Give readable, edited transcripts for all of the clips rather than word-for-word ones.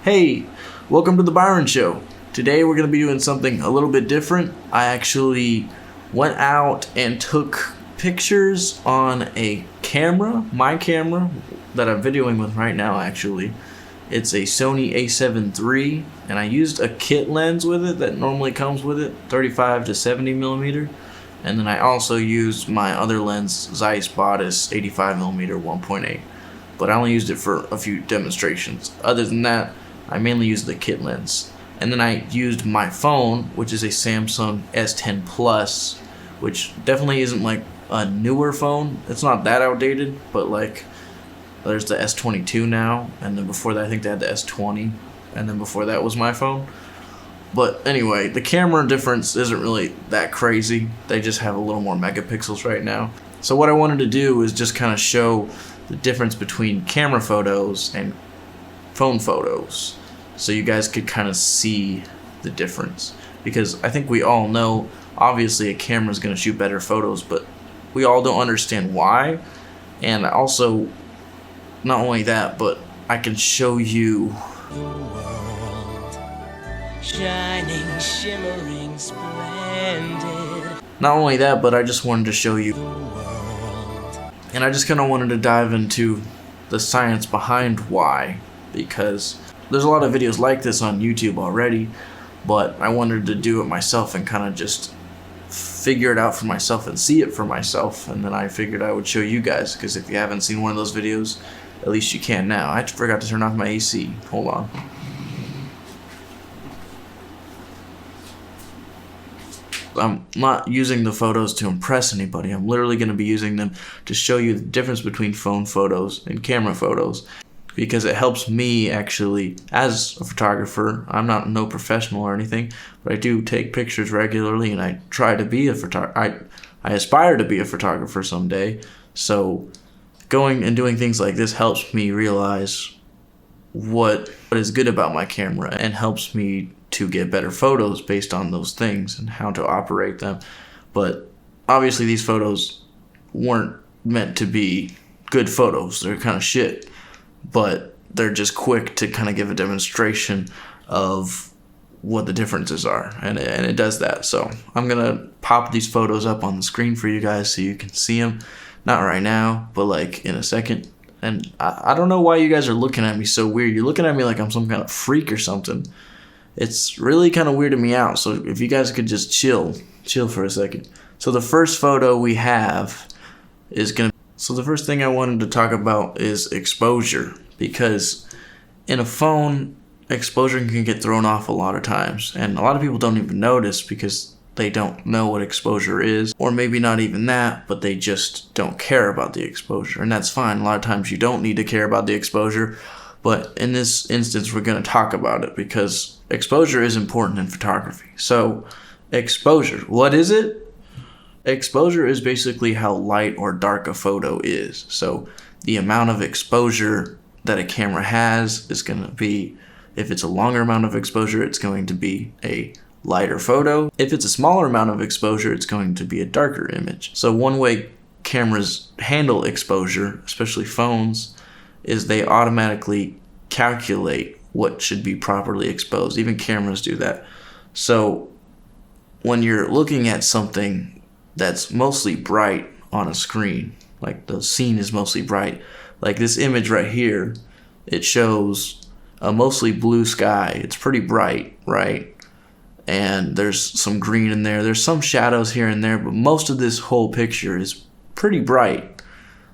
Hey, welcome to the Byron Show. Today we're going to be doing something a little bit different. I actually went out and took pictures on a camera, my camera, that I'm videoing with right now actually. It's a Sony a7 III, and I used a kit lens with it that normally comes with it, 35 to 70 millimeter. And then I also used my other lens, Zeiss Bodice 85 millimeter 1.8. But I only used it for a few demonstrations. Other than that, I mainly used the kit lens. And then I used my phone, which is a Samsung S10 Plus, which definitely isn't like a newer phone. It's not that outdated, but like there's the S22 now, and then before that I think they had the S20, and then before that was my phone. But anyway, the camera difference isn't really that crazy. They just have a little more megapixels right now. So what I wanted to do is just kind of show the difference between camera photos and phone photos, so you guys could kind of see the difference. Because I think we all know, obviously a camera is going to shoot better photos, but we all don't understand why. And also, not only that, but I can show you the world, shining, shimmering, splendid. Not only that, but I just wanted to show you The world. And I just kind of wanted to dive into the science behind why, because there's a lot of videos like this on YouTube already, but I wanted to do it myself and kind of just figure it out for myself and see it for myself. And then I figured I would show you guys, because if you haven't seen one of those videos, at least you can now. I forgot to turn off my AC. Hold on. I'm not using the photos to impress anybody. I'm literally going to be using them to show you the difference between phone photos and camera photos, because it helps me actually as a photographer. I'm not no professional or anything, but I do take pictures regularly, and I try to be a photographer. I aspire to be a photographer someday. So going and doing things like this helps me realize what is good about my camera, and helps me to get better photos based on those things and how to operate them. But obviously these photos weren't meant to be good photos. They're kind of shit, but they're just quick to kind of give a demonstration of what the differences are, and it does that. So I'm gonna pop these photos up on the screen for you guys so you can see them. Not right now, but like in a second. And I don't know why you guys are looking at me so weird. You're looking at me like I'm some kind of freak or something. It's really kind of weirding me out. So if you guys could just chill for a second. So the first photo we have is gonna. So the first thing I wanted to talk about is exposure, because in a phone, exposure can get thrown off a lot of times, and a lot of people don't even notice because they don't know what exposure is, or maybe not even that, but they just don't care about the exposure, and that's fine. A lot of times you don't need to care about the exposure, but in this instance we're going to talk about it because exposure is important in photography. So exposure, what is it? Exposure is basically how light or dark a photo is. So the amount of exposure that a camera has is going to be, if it's a longer amount of exposure, it's going to be a lighter photo. If it's a smaller amount of exposure, it's going to be a darker image. So one way cameras handle exposure, especially phones, is they automatically calculate what should be properly exposed. Even cameras do that. So when you're looking at something that's mostly bright on a screen, like the scene is mostly bright, like this image right here, it shows a mostly blue sky. It's pretty bright, right? And there's some green in there. There's some shadows here and there, but most of this whole picture is pretty bright.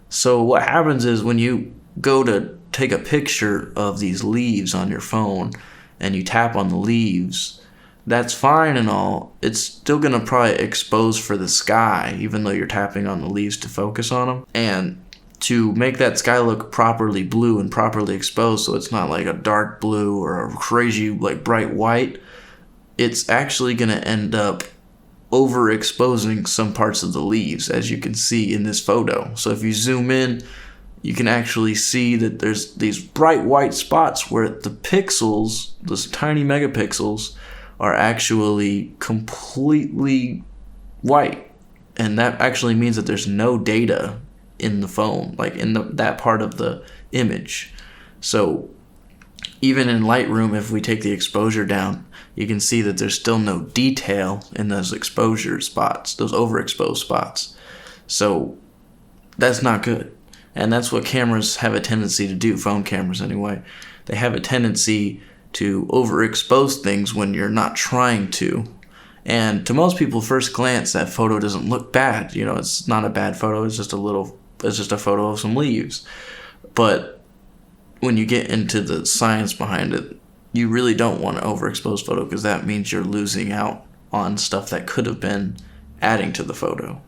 So what happens is when you go to take a picture of these leaves on your phone and you tap on the leaves, that's fine and all. It's still going to probably expose for the sky, even though you're tapping on the leaves to focus on them. And to make that sky look properly blue and properly exposed, so it's not like a dark blue or a crazy like bright white, it's actually going to end up overexposing some parts of the leaves, as you can see in this photo. So if you zoom in, you can actually see that there's these bright white spots where the pixels, those tiny megapixels, are actually completely white. And that actually means that there's no data in the phone, like in that part of the image. So even in Lightroom, if we take the exposure down, you can see that there's still no detail in those exposure spots, those overexposed spots. So that's not good. And that's what cameras have a tendency to do, phone cameras anyway. They have a tendency to overexpose things when you're not trying to. And to most people, first glance, that photo doesn't look bad. You know, it's not a bad photo. It's just a photo of some leaves. But when you get into the science behind it, you really don't want an overexposed photo, because that means you're losing out on stuff that could have been adding to the photo.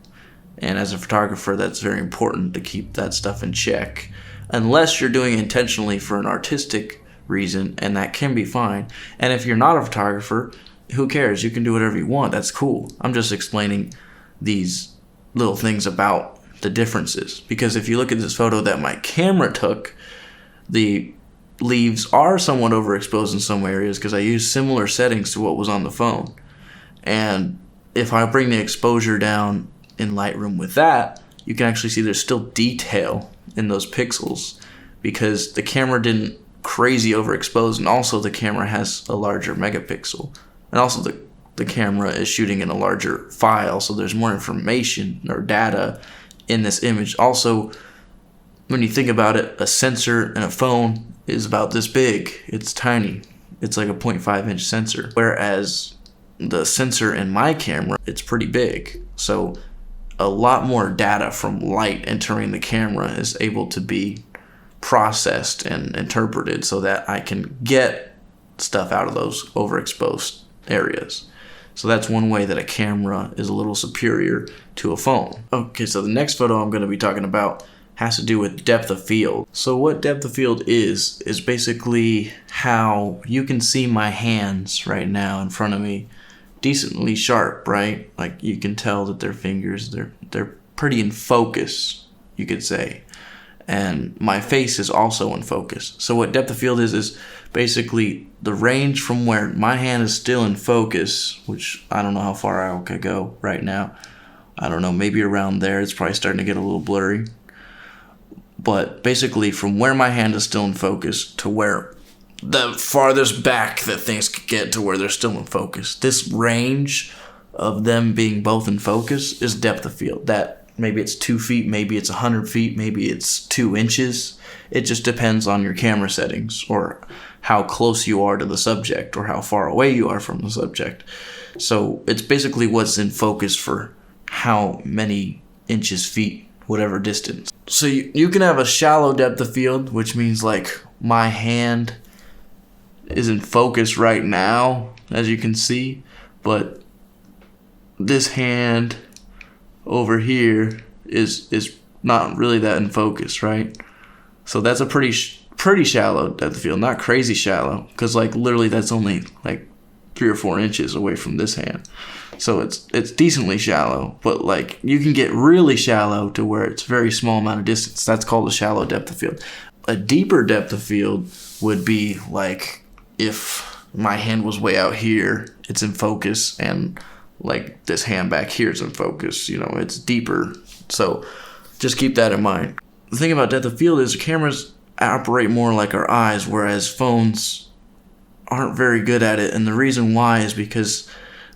And as a photographer, that's very important to keep that stuff in check, unless you're doing it intentionally for an artistic reason, and that can be fine. And if you're not a photographer, who cares? You can do whatever you want. That's cool. I'm just explaining these little things about the differences, because if you look at this photo that my camera took, the leaves are somewhat overexposed in some areas because I used similar settings to what was on the phone. And if I bring the exposure down in Lightroom with that, you can actually see there's still detail in those pixels, because the camera didn't crazy overexpose, and also the camera has a larger megapixel, and also the camera is shooting in a larger file, so there's more information or data in this image. Also, when you think about it, a sensor in a phone is about this big. It's tiny. It's like a 0.5-inch sensor. Whereas the sensor in my camera, it's pretty big. So a lot more data from light entering the camera is able to be processed and interpreted so that I can get stuff out of those overexposed areas. So that's one way that a camera is a little superior to a phone. Okay, so the next photo I'm going to be talking about has to do with depth of field. So what depth of field is basically how you can see my hands right now in front of me decently sharp, right? Like you can tell that their fingers, they're pretty in focus, you could say. And my face is also in focus. So what depth of field is basically the range from where my hand is still in focus, which I don't know how far I could go right now. I don't know, maybe around there. It's probably starting to get a little blurry. But basically from where my hand is still in focus to where the farthest back that things could get to where they're still in focus. This range of them being both in focus is depth of field. That maybe it's 2 feet, maybe it's 100 feet, maybe it's 2 inches. It just depends on your camera settings or how close you are to the subject or how far away you are from the subject. So it's basically what's in focus for how many inches, feet, whatever distance. So you can have a shallow depth of field, which means like my hand is in focus right now, as you can see, but this hand over here is not really that in focus, right? So that's a pretty shallow depth of field, not crazy shallow, because like literally that's only like 3 or 4 inches away from this hand. So it's decently shallow, but like you can get really shallow to where it's very small amount of distance. That's called a shallow depth of field. A deeper depth of field would be like if my hand was way out here, it's in focus, and like this hand back here is in focus. You know, it's deeper. So just keep that in mind. The thing about depth of field is cameras operate more like our eyes, whereas phones aren't very good at it. And the reason why is because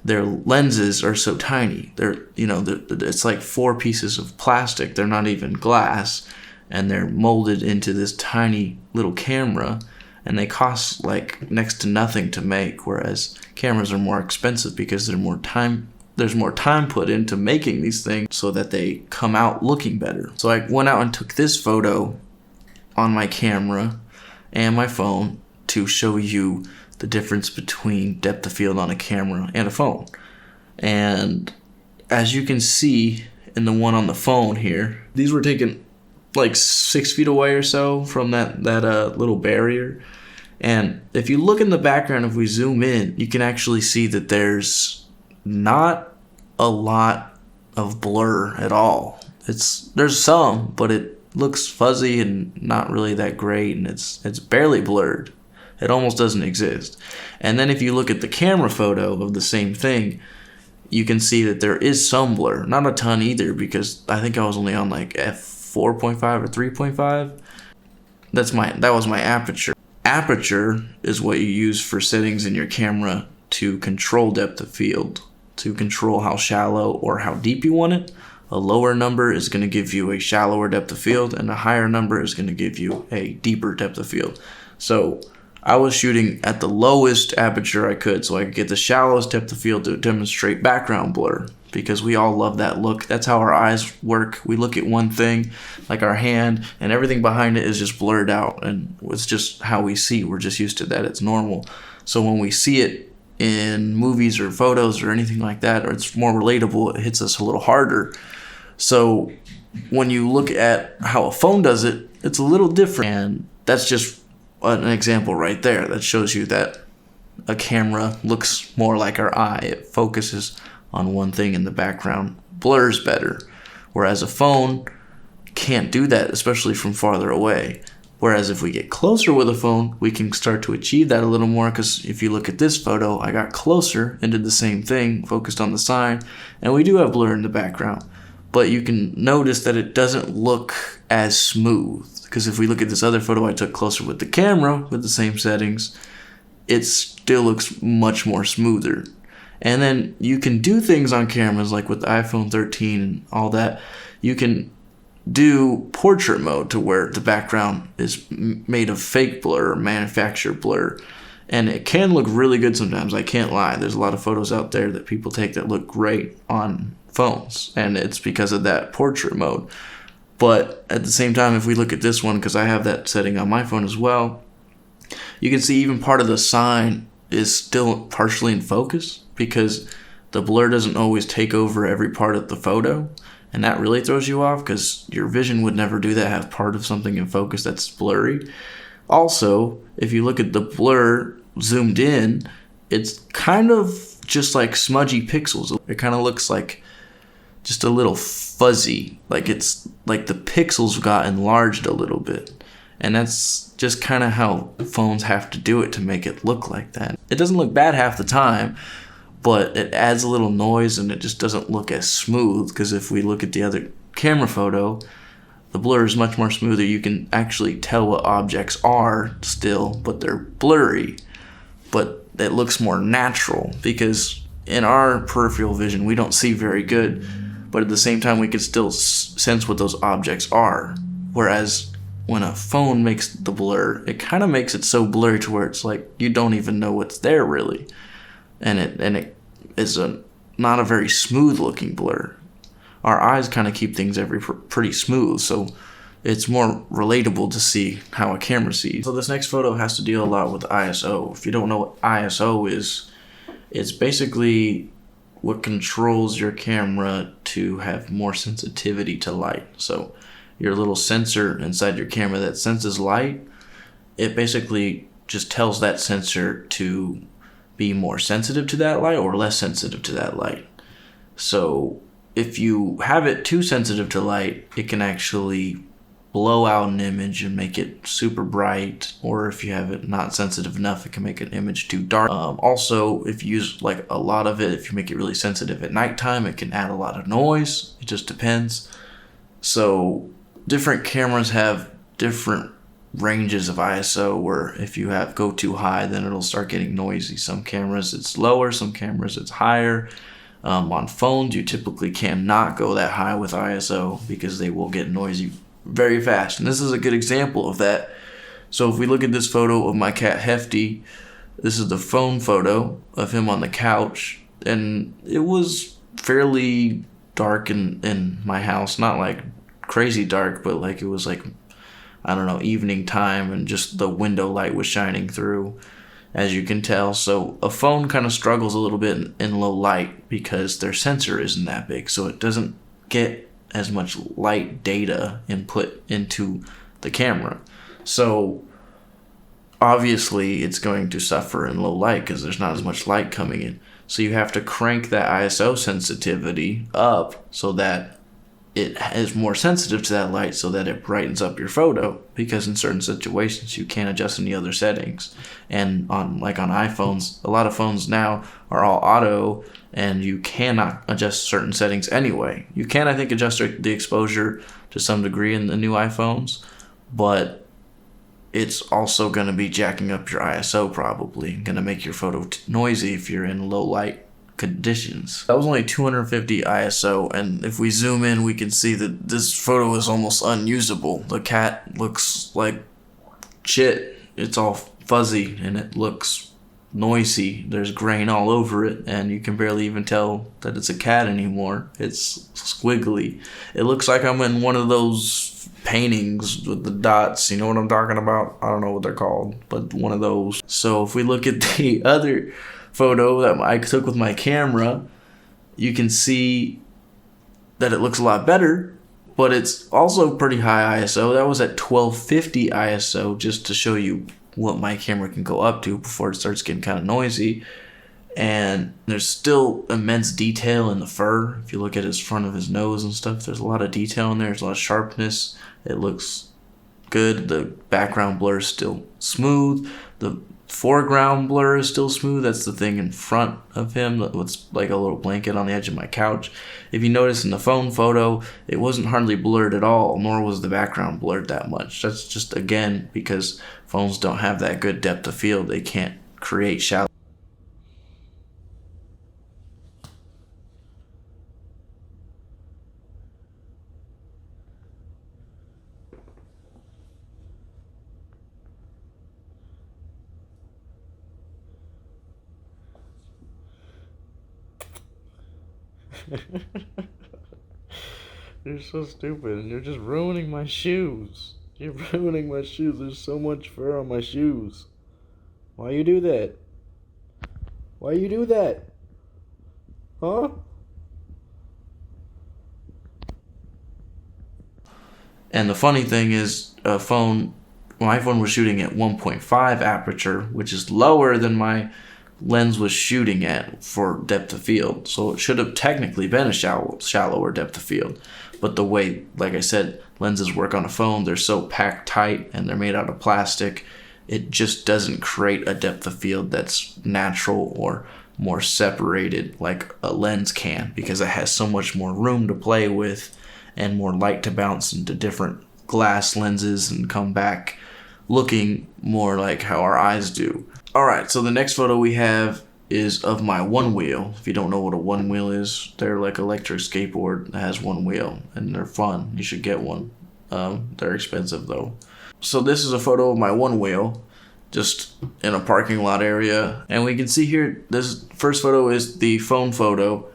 their lenses are so tiny. It's like 4 pieces of plastic. They're not even glass, and they're molded into this tiny little camera, and they cost like next to nothing to make, whereas cameras are more expensive because there's more time put into making these things so that they come out looking better. So I went out and took this photo on my camera and my phone to show you the difference between depth of field on a camera and a phone. And as you can see in the one on the phone here, these were taken like 6 feet away or so from that little barrier. And if you look in the background, if we zoom in, you can actually see that there's not a lot of blur at all. There's some, but it looks fuzzy and not really that great, and it's barely blurred. It almost doesn't exist. And then if you look at the camera photo of the same thing, you can see that there is some blur. Not a ton either, because I think I was only on like f4.5 or 3.5. That was my aperture. aperture is what you use for settings in your camera to control depth of field, to control how shallow or how deep you want it. A lower number is going to give you a shallower depth of field, and a higher number is going to give you a deeper depth of field. So I was shooting at the lowest aperture I could so I could get the shallowest depth of field to demonstrate background blur, because we all love that look. That's how our eyes work. We look at one thing, like our hand, and everything behind it is just blurred out, and it's just how we see. We're just used to that. It's normal. So when we see it in movies or photos or anything like that, or it's more relatable, it hits us a little harder. So when you look at how a phone does it, it's a little different, and that's just an example right there that shows you that a camera looks more like our eye. It focuses on one thing in the background, blurs better, whereas a phone can't do that, especially from farther away. Whereas if we get closer with a phone, we can start to achieve that a little more, because if you look at this photo, I got closer and did the same thing, focused on the sign, and we do have blur in the background. But you can notice that it doesn't look as smooth, because if we look at this other photo I took closer with the camera with the same settings, it still looks much more smoother. And then you can do things on cameras like with the iPhone 13 and all that. You can do portrait mode to where the background is made of fake blur or manufactured blur. And it can look really good sometimes, I can't lie. There's a lot of photos out there that people take that look great on phones, and it's because of that portrait mode. But at the same time, if we look at this one, because I have that setting on my phone as well, you can see even part of the sign is still partially in focus, because the blur doesn't always take over every part of the photo, and that really throws you off, because your vision would never do that, have part of something in focus that's blurry. Also, if you look at the blur zoomed in, it's kind of just like smudgy pixels. It kind of looks like just a little fuzzy, like it's like the pixels got enlarged a little bit. And that's just kind of how phones have to do it to make it look like that. It doesn't look bad half the time, but it adds a little noise and it just doesn't look as smooth, because if we look at the other camera photo, the blur is much more smoother. You can actually tell what objects are still, but they're blurry. But it looks more natural, because in our peripheral vision, we don't see very good, but at the same time, we can still sense what those objects are. Whereas when a phone makes the blur, it kind of makes it so blurry to where it's like you don't even know what's there really. And it is not a very smooth looking blur. Our eyes kind of keep things pretty smooth, so it's more relatable to see how a camera sees. So this next photo has to deal a lot with ISO. If you don't know what ISO is, it's basically what controls your camera to have more sensitivity to light. So your little sensor inside your camera that senses light, it basically just tells that sensor to be more sensitive to that light or less sensitive to that light. So if you have it too sensitive to light, it can actually blow out an image and make it super bright, or if you have it not sensitive enough, it can make an image too dark. Also, if you use like a lot of it, if you make it really sensitive at nighttime, it can add a lot of noise. It just depends. So different cameras have different ranges of ISO, where if you go too high, then it'll start getting noisy. Some cameras it's lower, some cameras it's higher. On phones, you typically cannot go that high with ISO because they will get noisy very fast. And this is a good example of that. So if we look at this photo of my cat Hefty, this is the phone photo of him on the couch, and it was fairly dark in my house. Not like crazy dark, but like it was like, I don't know, evening time, and just the window light was shining through, as you can tell. So a phone kind of struggles a little bit in low light because their sensor isn't that big, so it doesn't get as much light data input into the camera. So obviously it's going to suffer in low light because there's not as much light coming in. So you have to crank that ISO sensitivity up so that it is more sensitive to that light, so that it brightens up your photo, because in certain situations you can't adjust any other settings. And on iPhones, a lot of phones now are all auto, and you cannot adjust certain settings anyway. You can, I think, adjust the exposure to some degree in the new iPhones, but it's also going to be jacking up your ISO, probably going to make your photo noisy if you're in low light conditions. That was only 250 ISO, and if we zoom in, we can see that this photo is almost unusable. The cat looks like shit. It's all fuzzy and it looks noisy. There's grain all over it, and you can barely even tell that it's a cat anymore. It's squiggly. It looks like I'm in one of those paintings with the dots. You know what I'm talking about? I don't know what they're called, but one of those. So if we look at the other photo that I took with my camera, you can see that it looks a lot better, but it's also pretty high ISO. That was at 1250 ISO, just to show you what my camera can go up to before it starts getting kind of noisy. And there's still immense detail in the fur. If you look at his front of his nose and stuff, there's a lot of detail in there. There's a lot of sharpness. It looks good. The background blur is still smooth. The foreground blur is still smooth. That's the thing in front of him. That's like a little blanket on the edge of my couch. If you notice in the phone photo, it wasn't hardly blurred at all, nor was the background blurred that much. That's just, again, because phones don't have that good depth of field. They can't create shallow. You're so stupid, and you're just ruining my shoes. You're ruining my shoes. There's so much fur on my shoes. Why you do that? Why you do that? Huh? And the funny thing is, my phone was shooting at 1.5 aperture, which is lower than my lens was shooting at for depth of field. So it should have technically been a shallower depth of field. But the way, like I said, lenses work on a phone, they're so packed tight and they're made out of plastic, it just doesn't create a depth of field that's natural or more separated like a lens can, because it has so much more room to play with and more light to bounce into different glass lenses and come back looking more like how our eyes do. Alright, so the next photo we have is of my one wheel. If you don't know what a one wheel is, they're like electric skateboard that has one wheel, and they're fun. You should get one. They're expensive though. So this is a photo of my one wheel, just in a parking lot area. And we can see here, this first photo is the phone photo.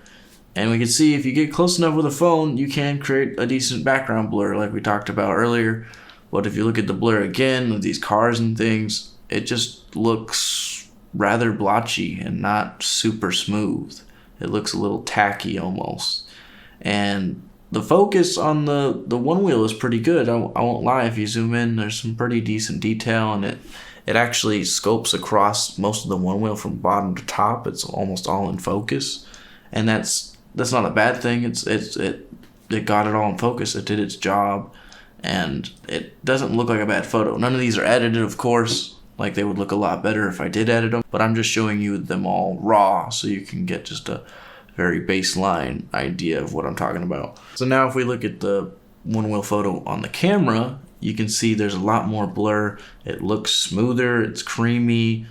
And we can see if you get close enough with a phone, you can create a decent background blur like we talked about earlier. But if you look at the blur again with these cars and things, it just looks rather blotchy and not super smooth. It looks a little tacky almost. And the focus on the one wheel is pretty good. I won't lie, if you zoom in, there's some pretty decent detail, and it actually scopes across most of the one wheel from bottom to top. It's almost all in focus. And that's not a bad thing. It got it all in focus. It did its job. And it doesn't look like a bad photo. None of these are edited, of course. Like, they would look a lot better if I did edit them. But I'm just showing you them all raw so you can get just a very baseline idea of what I'm talking about. So now if we look at the one wheel photo on the camera, you can see there's a lot more blur. It looks smoother, it's creamy,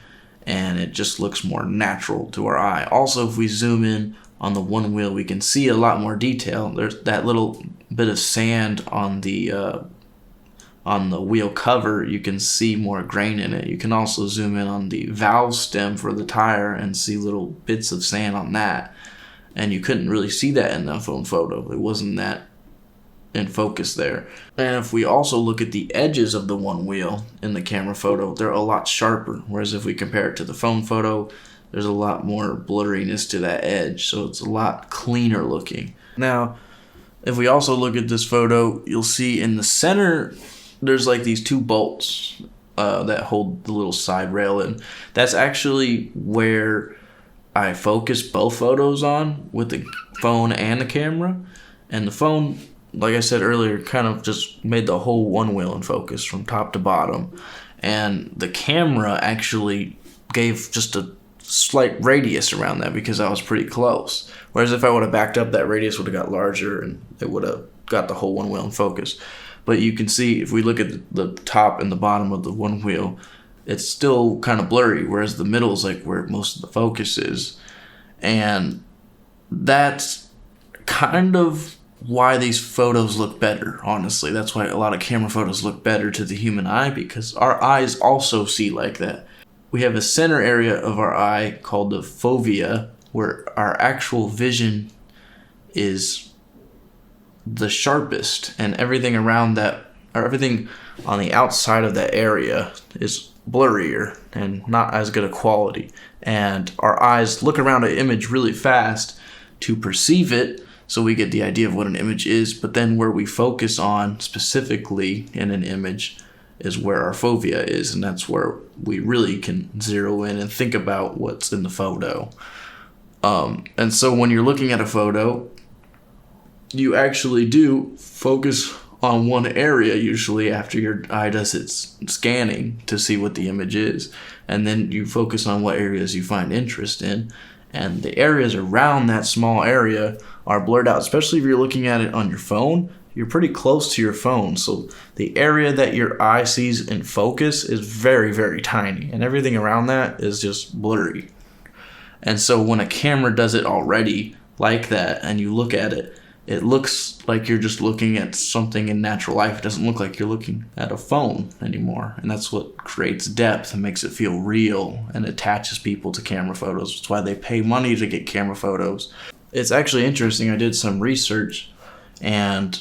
and it just looks more natural to our eye. Also, if we zoom in on the one wheel, we can see a lot more detail. There's that little bit of sand on the wheel cover. You can see more grain in it. You can also zoom in on the valve stem for the tire and see little bits of sand on that. And you couldn't really see that in the phone photo. It wasn't that in focus there. And if we also look at the edges of the one wheel in the camera photo, they're a lot sharper. Whereas if we compare it to the phone photo, there's a lot more blurriness to that edge. So it's a lot cleaner looking. Now, if we also look at this photo, you'll see in the center, there's like these two bolts that hold the little side rail in. That's actually where I focus both photos on with the phone and the camera. And the phone, like I said earlier, kind of just made the whole one wheel in focus from top to bottom. And the camera actually gave just a slight radius around that because I was pretty close. Whereas if I would have backed up, that radius would have got larger and it would have got the whole one wheel in focus. But you can see if we look at the top and the bottom of the one wheel, it's still kind of blurry, whereas the middle is like where most of the focus is. And that's kind of why these photos look better, honestly. That's why a lot of camera photos look better to the human eye, because our eyes also see like that. We have a center area of our eye called the fovea, where our actual vision is the sharpest, and everything around that, or everything on the outside of that area, is blurrier and not as good a quality. And our eyes look around an image really fast to perceive it, so we get the idea of what an image is, but then where we focus on specifically in an image is where our fovea is, and that's where we really can zero in and think about what's in the photo. And so when you're looking at a photo, you actually do focus on one area usually after your eye does its scanning to see what the image is, and then you focus on what areas you find interest in, and the areas around that small area are blurred out. Especially if you're looking at it on your phone, you're pretty close to your phone, so the area that your eye sees in focus is very, very tiny, and everything around that is just blurry. And so when a camera does it already like that and you look at it, it looks like you're just looking at something in natural life. It doesn't look like you're looking at a phone anymore. And that's what creates depth and makes it feel real and attaches people to camera photos. That's why they pay money to get camera photos. It's actually interesting. I did some research, and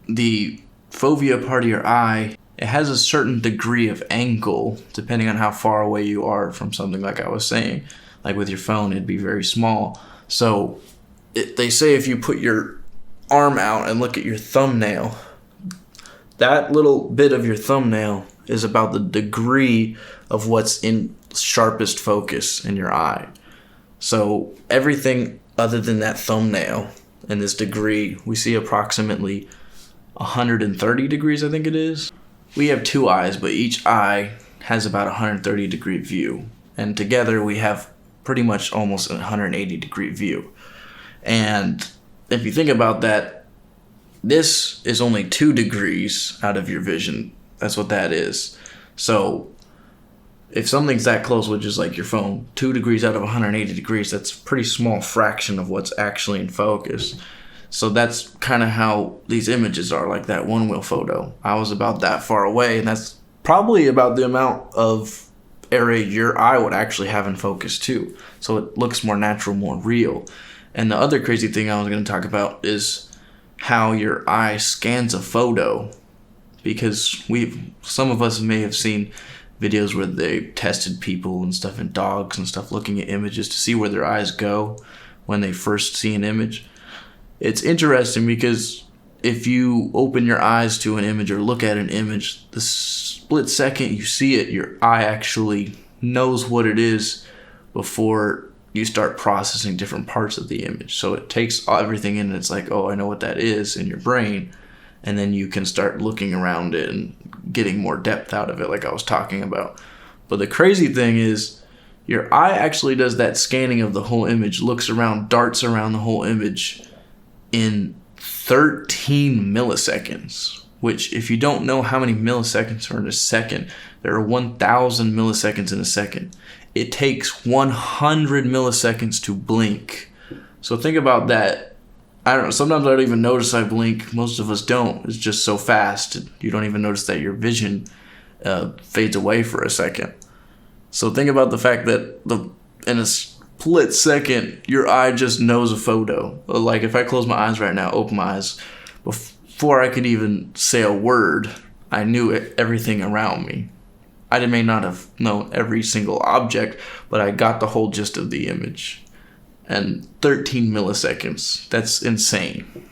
the fovea part of your eye, it has a certain degree of angle depending on how far away you are from something, like I was saying. Like with your phone, it'd be very small. So they say if you put your arm out and look at your thumbnail, that little bit of your thumbnail is about the degree of what's in sharpest focus in your eye. So everything other than that thumbnail and this degree, we see approximately 130 degrees, I think it is. We have two eyes, but each eye has about 130 degree view. And together we have pretty much almost a 180 degree view. And if you think about that, this is only 2 degrees out of your vision. That's what that is. So if something's that close, which is like your phone, 2 degrees out of 180 degrees, that's a pretty small fraction of what's actually in focus. So that's kind of how these images are, like that one wheel photo. I was about that far away, and that's probably about the amount of area your eye would actually have in focus too. So it looks more natural, more real. And the other crazy thing I was going to talk about is how your eye scans a photo, because some of us may have seen videos where they tested people and stuff, and dogs and stuff, looking at images to see where their eyes go when they first see an image. It's interesting because if you open your eyes to an image or look at an image, the split second you see it, your eye actually knows what it is before you start processing different parts of the image. So it takes everything in and it's like, oh, I know what that is in your brain. And then you can start looking around it and getting more depth out of it, like I was talking about. But the crazy thing is your eye actually does that scanning of the whole image, looks around, darts around the whole image in 13 milliseconds, which if you don't know how many milliseconds are in a second, there are 1,000 milliseconds in a second. It takes 100 milliseconds to blink. So think about that. I don't know, sometimes I don't even notice I blink. Most of us don't. It's just so fast. You don't even notice that your vision fades away for a second. So think about the fact that in a split second, your eye just knows a photo. Like if I close my eyes right now, open my eyes, before I could even say a word, I knew everything around me. I may not have known every single object, but I got the whole gist of the image. And 13 milliseconds, that's insane.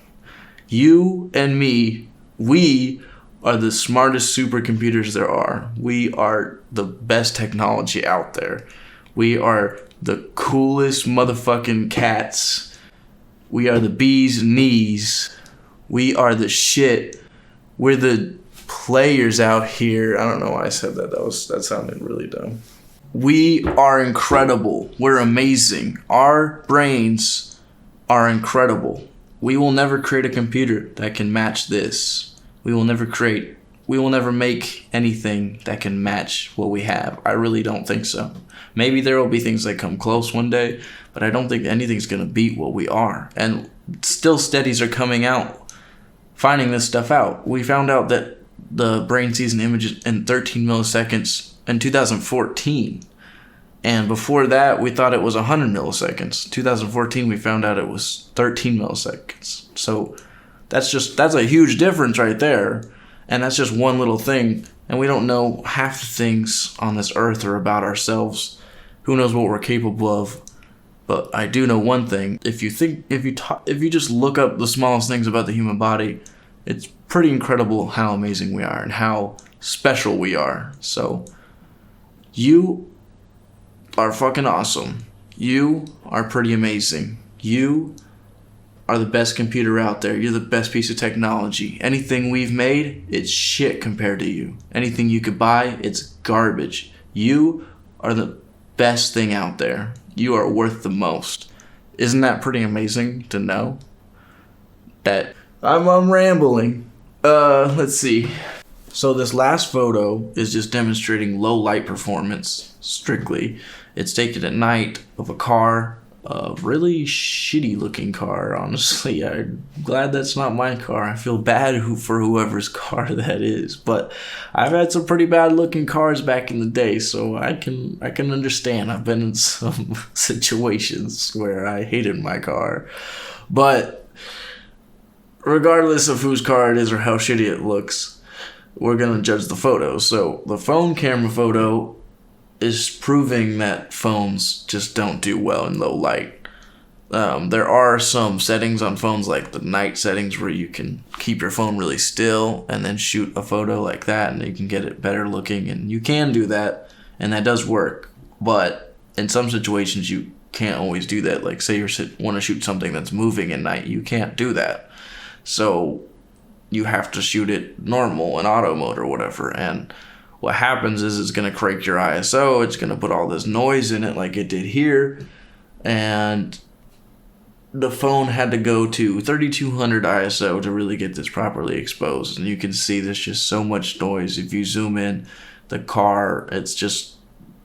You and me, we are the smartest supercomputers there are. We are the best technology out there. We are the coolest motherfucking cats. We are the bee's knees. We are the shit. We're the players out here. I don't know why I said that. That sounded really dumb. We are incredible. We're amazing. Our brains are incredible. We will never create a computer that can match this. we will never make anything that can match what we have. I really don't think so. Maybe there will be things that come close one day, but I don't think anything's going to beat what we are. And still studies are coming out, finding this stuff out. We found out that the brain sees an image in 13 milliseconds in 2014. And before that, we thought it was 100 milliseconds. 2014, we found out it was 13 milliseconds. So that's a huge difference right there. And that's just one little thing. And we don't know half the things on this earth are about ourselves. Who knows what we're capable of? But I do know one thing. If you just look up the smallest things about the human body, it's pretty incredible how amazing we are and how special we are. So you are fucking awesome. You are pretty amazing. You are the best computer out there. You're the best piece of technology. Anything we've made, it's shit compared to you. Anything you could buy, it's garbage. You are the best thing out there. You are worth the most. Isn't that pretty amazing to know? That I'm rambling. Let's see. So this last photo is just demonstrating low light performance, strictly. It's taken at night of a car, a really shitty looking car, honestly. I'm glad that's not my car. I feel bad for whoever's car that is. But I've had some pretty bad looking cars back in the day, so I can understand. I've been in some situations where I hated my car. But regardless of whose car it is or how shitty it looks, we're going to judge the photo. So the phone camera photo is proving that phones just don't do well in low light. There are some settings on phones, like the night settings, where you can keep your phone really still and then shoot a photo like that, and you can get it better looking, and you can do that, and that does work. But in some situations, you can't always do that. Like, say you want to shoot something that's moving at night, you can't do that. So you have to shoot it normal in auto mode or whatever, and what happens is it's going to crank your ISO. It's going to put all this noise in it like it did here. And the phone had to go to 3200 ISO to really get this properly exposed. And you can see there's just so much noise. If you zoom in the car, it's just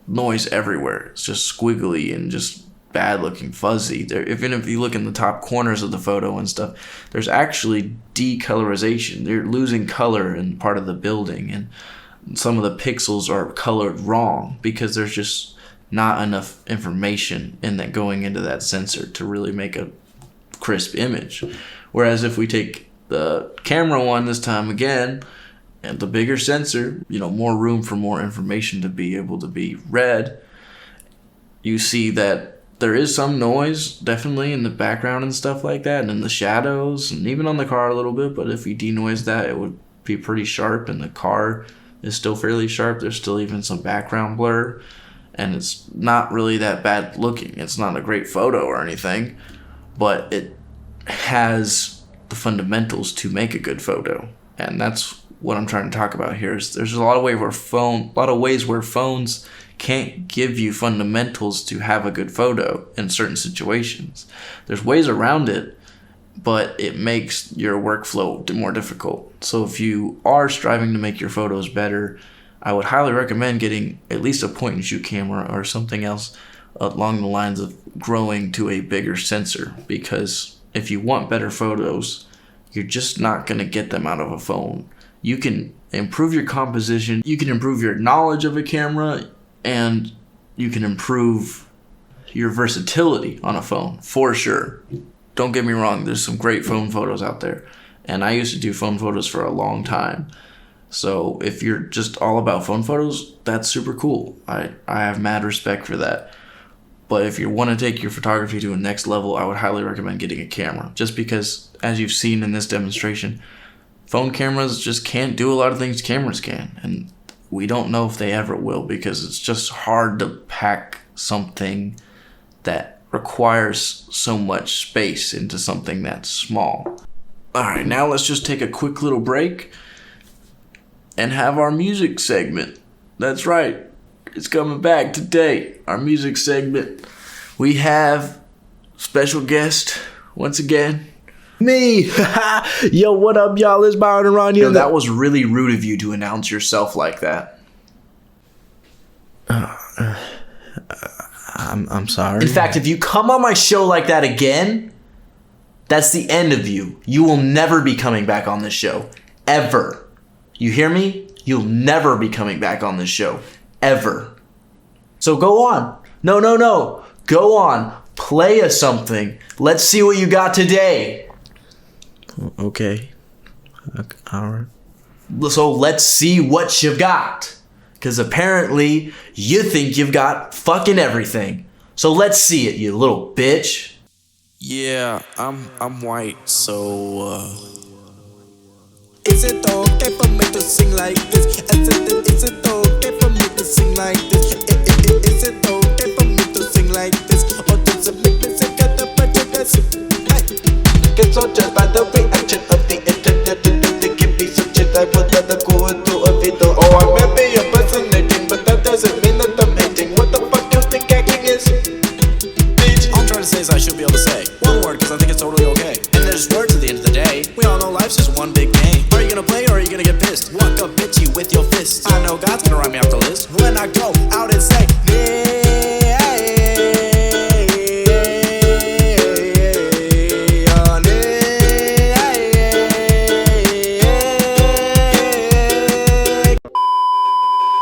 noise everywhere. It's just squiggly and just bad looking, fuzzy. Even if you look in the top corners of the photo and stuff, there's actually decolorization. They're losing color in part of the building, and some of the pixels are colored wrong because there's just not enough information in that going into that sensor to really make a crisp image. Whereas if we take the camera one this time again, and the bigger sensor, more room for more information to be able to be read, you see that there is some noise definitely in the background and stuff like that, and in the shadows, and even on the car a little bit. But if we denoise that, it would be pretty sharp, and the car is still fairly sharp. There's still even some background blur, and it's not really that bad looking. It's not a great photo or anything, but it has the fundamentals to make a good photo. And that's what I'm trying to talk about here. Is there's a lot of ways where phones can't give you fundamentals to have a good photo in certain situations. There's ways around it, but it makes your workflow more difficult. So if you are striving to make your photos better, I would highly recommend getting at least a point and shoot camera or something else along the lines of growing to a bigger sensor, because if you want better photos, you're just not going to get them out of a phone. You can improve your composition, you can improve your knowledge of a camera, and you can improve your versatility on a phone, for sure. Don't get me wrong, there's some great phone photos out there, and I used to do phone photos for a long time. So if you're just all about phone photos, that's super cool. I have mad respect for that. But if you want to take your photography to a next level, I would highly recommend getting a camera. Just because, as you've seen in this demonstration, phone cameras just can't do a lot of things cameras can. And we don't know if they ever will, because it's just hard to pack something that requires so much space into something that's small. Alright, now let's just take a quick little break and have our music segment. That's right, it's coming back today. Our music segment. We have special guest once again, Me! Yo, what up, y'all? It's Byron and Ron. Yo, that was really rude of you to announce yourself like that. I'm sorry. In fact, if you come on my show like that again, that's the end of you. You will never be coming back on this show. Ever. You hear me? You'll never be coming back on this show. Ever. So go on. No. Go on. Play us something. Let's see what you got today. Okay. All right. So let's see what you've got. Because apparently you think you've got fucking everything. So let's see it, you little bitch. Yeah, I'm white, so Is it okay for me to sing like this? Is it okay for me to sing like this? Is it okay for me to sing like this? Or does it make me sick of the prejudice? Get so judged by the reaction of the internet. They give me some shit I would rather go into a video. Oh, I may be impersonating, but that doesn't mean that I'm hating. What the fuck you think acting is? Bitch, all I'm trying to say is I should be able to say one word because I think it's totally okay. And there's words at the end of the day. We all know life's just one big game. Are you gonna play or are you gonna get pissed? Walk up bitchy with your fists. I know God's gonna write me off the list. When I go,